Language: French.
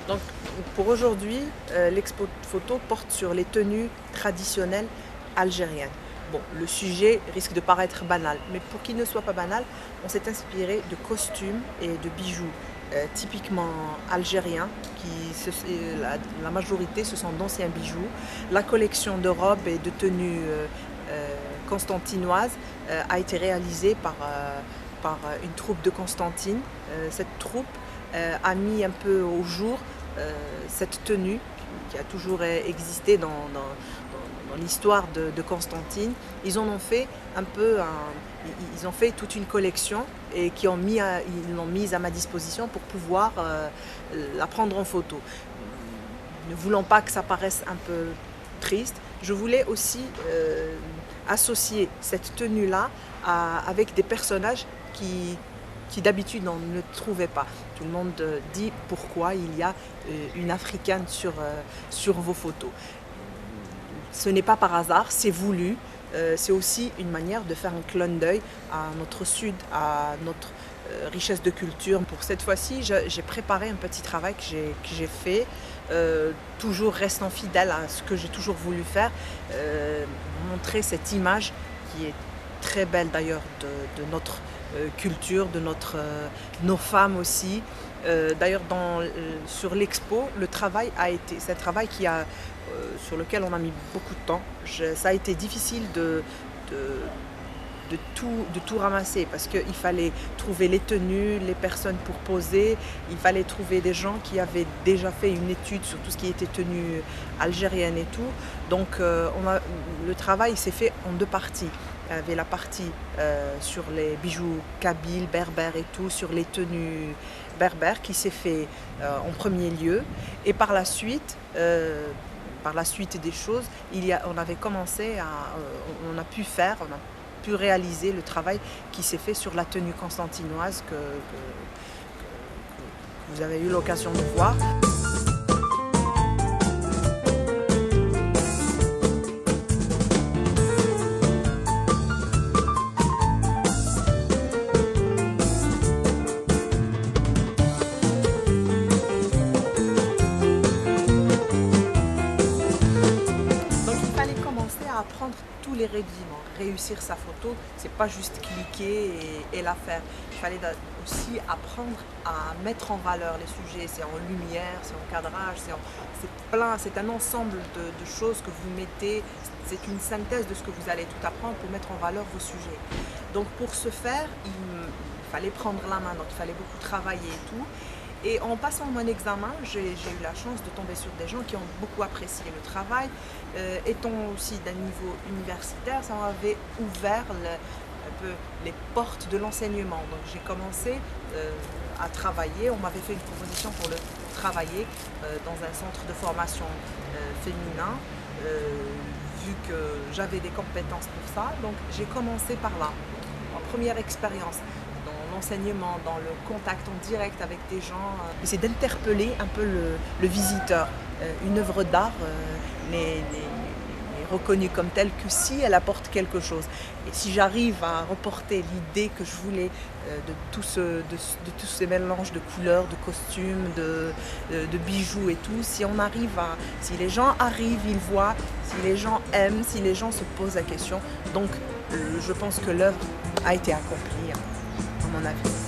Donc pour aujourd'hui, l'expo photo porte sur les tenues traditionnelles algériennes. Bon, le sujet risque de paraître banal, mais pour qu'il ne soit pas banal, on s'est inspiré de costumes et de bijoux typiquement algériens, la majorité ce sont d'anciens bijoux. La collection de robes et de tenues constantinoises a été réalisée par une troupe de Constantine. Cette troupe a mis un peu au jour cette tenue qui a toujours existé dans l'histoire de Constantine. Ils en ont fait ils ont fait toute une collection et ils l'ont mise à ma disposition pour pouvoir la prendre en photo. Ne voulant pas que ça paraisse un peu triste, je voulais aussi associer cette tenue-là avec des personnages qui d'habitude on ne trouvait pas. Tout le monde dit pourquoi il y a une africaine sur vos photos. Ce n'est pas par hasard, c'est voulu. C'est aussi une manière de faire un clin d'œil à notre sud, à notre richesse de culture. Pour cette fois-ci, j'ai préparé un petit travail que j'ai fait, toujours restant fidèle à ce que j'ai toujours voulu faire, montrer cette image qui est très belle d'ailleurs de notre culture, de nos femmes aussi. D'ailleurs sur l'expo, c'est un travail sur lequel on a mis beaucoup de temps. Ça a été difficile de tout ramasser parce qu'il fallait trouver les tenues, les personnes pour poser, il fallait trouver des gens qui avaient déjà fait une étude sur tout ce qui était tenue algérienne et tout. Donc le travail s'est fait en deux parties. Il y avait la partie sur les bijoux kabyles, berbères et tout, sur les tenues berbères qui s'est fait en premier lieu. Et par la suite des choses, on a pu réaliser le travail qui s'est fait sur la tenue constantinoise que vous avez eu l'occasion de voir. À apprendre tous les rudiments. Réussir sa photo, c'est pas juste cliquer et la faire. Il fallait aussi apprendre à mettre en valeur les sujets. C'est en lumière, c'est en cadrage, c'est un ensemble de choses que vous mettez. C'est une synthèse de ce que vous allez tout apprendre pour mettre en valeur vos sujets. Donc pour ce faire, il fallait prendre la main, donc il fallait beaucoup travailler et tout. Et en passant mon examen, j'ai eu la chance de tomber sur des gens qui ont beaucoup apprécié le travail. Étant aussi d'un niveau universitaire, ça m'avait ouvert un peu les portes de l'enseignement. Donc j'ai commencé à travailler, on m'avait fait une proposition pour travailler dans un centre de formation féminin, vu que j'avais des compétences pour ça. Donc j'ai commencé par là, en première expérience. L'enseignement, dans le contact en direct avec des gens. C'est d'interpeller un peu le visiteur. Une œuvre d'art n'est reconnue comme telle que si elle apporte quelque chose. Et si j'arrive à reporter l'idée que je voulais de tous ces mélanges de couleurs, de costumes, de bijoux et tout, si les gens arrivent, ils voient, si les gens aiment, si les gens se posent la question, donc je pense que l'œuvre a été accomplie. À mon avis.